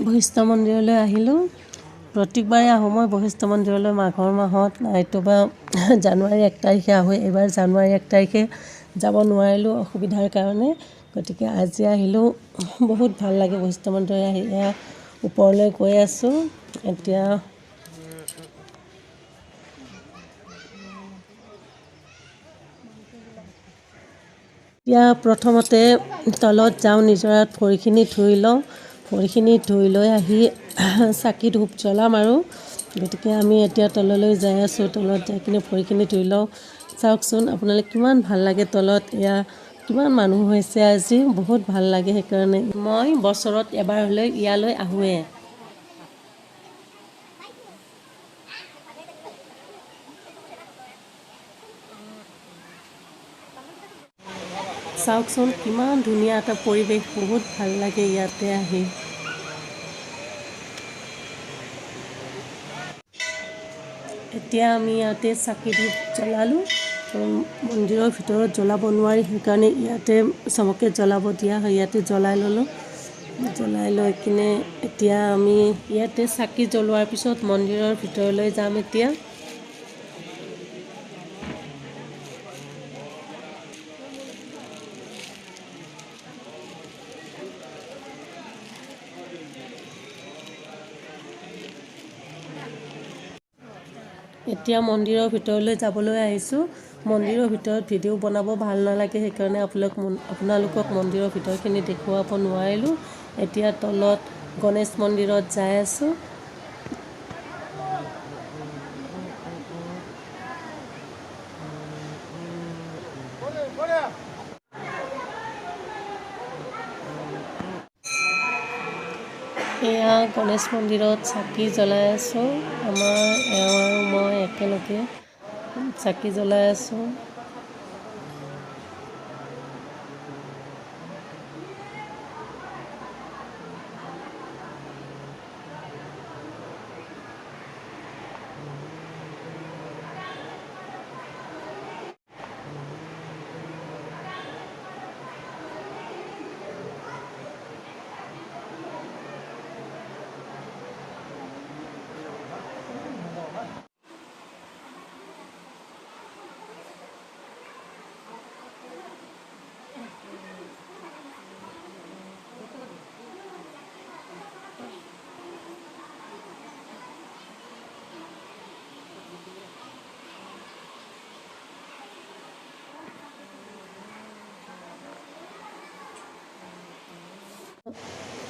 বশিষ্ঠ মন্দিৰলৈ আহিলোঁ। প্ৰত্যেকবাৰে আহোঁ মই বশিষ্ঠ মন্দিৰলৈ মাঘৰ মাহত, নাইতোবা জানুৱাৰী 1 তাৰিখে আহোঁ। এইবাৰ জানুৱাৰী 1 তাৰিখে যাব নোৱাৰিলোঁ অসুবিধাৰ কাৰণে, গতিকে আজি আহিলোঁ। বহুত ভাল লাগে বশিষ্ঠ মন্দিৰ আহি। এয়া ওপৰলৈ গৈ আছোঁ এতিয়া। এতিয়া প্ৰথমতে তলত যাওঁ, নিজৰাত ভৰিখিনি ধুই লওঁ। ভৰিখিনি ধুই লৈ আহি চাকি ধূপ জ্বলাম আৰু। গতিকে আমি এতিয়া তললৈ যাই আছোঁ। তলত যাই কিনে ভৰিখিনি ধুই লওঁ। চাওকচোন আপোনালোকে কিমান ভাল লাগে তলত। এয়া কিমান মানুহ হৈছে আজি, বহুত ভাল লাগে। সেইকাৰণে মই বছৰত এবাৰ হ'লে ইয়ালৈ আহোঁৱে। চাওকচোন কিমান ধুনীয়া এটা পৰিৱেশ, বহুত ভাল লাগে ইয়াতে আহি। এতিয়া আমি ইয়াতে চাকি ধূপ জ্বলালোঁ। মন্দিৰৰ ভিতৰত জ্বলাব নোৱাৰি, সেইকাৰণে ইয়াতে চবকে জ্বলাব দিয়া হয়। ইয়াতে জ্বলাই ল'লোঁ। জ্বলাই লৈ কিনে এতিয়া আমি ইয়াতে চাকি জ্বলোৱাৰ পিছত মন্দিৰৰ ভিতৰলৈ যাম এতিয়া। এতিয়া মন্দিৰৰ ভিতৰলৈ যাবলৈ আহিছোঁ। মন্দিৰৰ ভিতৰত ভিডিঅ' বনাব ভাল নালাগে, সেইকাৰণে আপোনালোকক মন্দিৰৰ ভিতৰখিনি দেখুৱাব নোৱাৰিলোঁ। এতিয়া তলত গণেশ মন্দিৰত যাই আছোঁ। এয়া গণেশ মন্দিৰত চাকি জ্বলাই আছোঁ। আমাৰ এওঁ আৰু মই একেলগে চাকি জ্বলাই আছোঁ।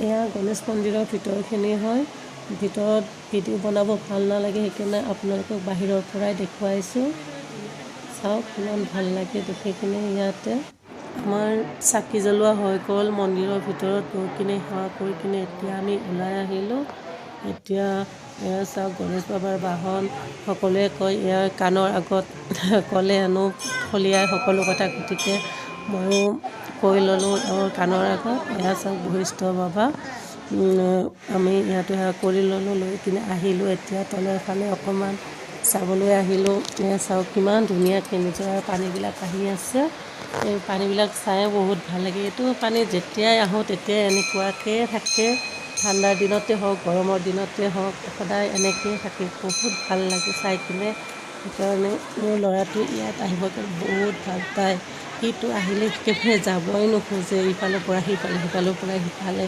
এয়া গণেশ মন্দিৰৰ ভিতৰখিনি হয়। ভিতৰত ভিডিঅ' বনাব ভাল নালাগে, সেইকাৰণে আপোনালোকক বাহিৰৰ পৰাই দেখুৱাইছোঁ। চাওক কিমান ভাল লাগে দেখি কিনে। ইয়াতে আমাৰ চাকি জ্বলোৱা হৈ গ'ল। মন্দিৰৰ ভিতৰত গৈ কিনে সেৱা কৰি কিনে এতিয়া আমি ওলাই আহিলোঁ। এতিয়া এয়া চাওক গণেশ বাবাৰ বাহন। সকলোৱে কয় ইয়াৰ কাণৰ আগত ক'লে হেনো ফলিয়াই সকলো কথা, গতিকে ময়ো কৈ ল'লোঁ তেওঁৰ কাণৰ আগত। এয়া চাওক বশিষ্ঠ বাবা। আমি ইয়াতে সেৱা কৰি ল'লোঁ, লৈ কিনে আহিলোঁ। এতিয়া তলৰ ফালে অকণমান চাবলৈ আহিলোঁ। এয়া চাওক কিমান ধুনীয়াকৈ নিজৰাৰ পানীবিলাক আহি আছে। এই পানীবিলাক চাই বহুত ভাল লাগে। এইটো পানী যেতিয়াই আহোঁ তেতিয়াই এনেকুৱাকৈ থাকে। ঠাণ্ডাৰ দিনতে হওক, গৰমৰ দিনতে হওক, সদায় এনেকৈয়ে থাকে। বহুত ভাল লাগে চাই কিনে। সেইকাৰণে মোৰ ল'ৰাটো ইয়াত আহিবলৈ বহুত ভাল পায়। সিটো আহিলে একেবাৰে যাবই নোখোজে, ইফালৰ পৰা সিফালে, সিফালৰ পৰা সিফালে।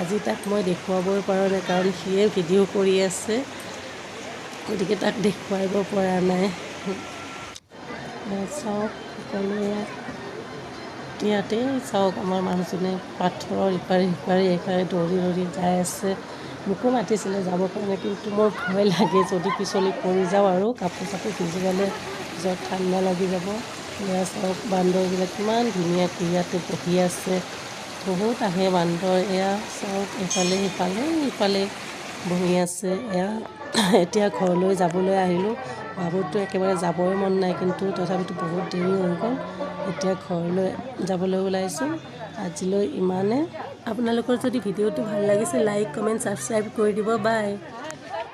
আজি তাক মই দেখুৱাবই পৰা নাই, কাৰণ সিয়ে ভিডিঅ' কৰি আছে, গতিকে তাক দেখুৱাব পৰা নাই। চাওক সকলোৱে ইয়াতে চাওক আমাৰ মানুহজনে পাথৰৰ ইপাৰে সিপাৰে এইফালে দৌৰি দৌৰি যাই আছে। মোকো মাতিছিলে যাবৰ কাৰণে, কিন্তু মোৰ ভয় লাগে যদি পিছলি পৰি যাওঁ আৰু কাপোৰ চাপোৰ ভিজি গ'লে পিছত ঠাণ্ডা লাগি যাব। এয়া চাওক বান্দৰবিলাক কিমান ধুনীয়াকৈ ইয়াতে বহি আছে। বহুত আহে বান্দৰ। এয়া চাওক ইফালে সিফালে ইফালে বহি আছে। এয়া এতিয়া ঘৰলৈ যাবলৈ আহিলোঁ। বাবুতো একেবাৰে যাবই মন নাই, কিন্তু তথাপিতো বহুত দেৰি হৈ গ'ল। এতিয়া ঘৰলৈ যাবলৈ ওলাইছোঁ। আজিলৈ ইমানে। আপোনালোকৰ যদি ভিডিঅ'টো ভাল লাগিছে লাইক, কমেণ্ট, ছাবস্ক্ৰাইব কৰি দিব। বাই।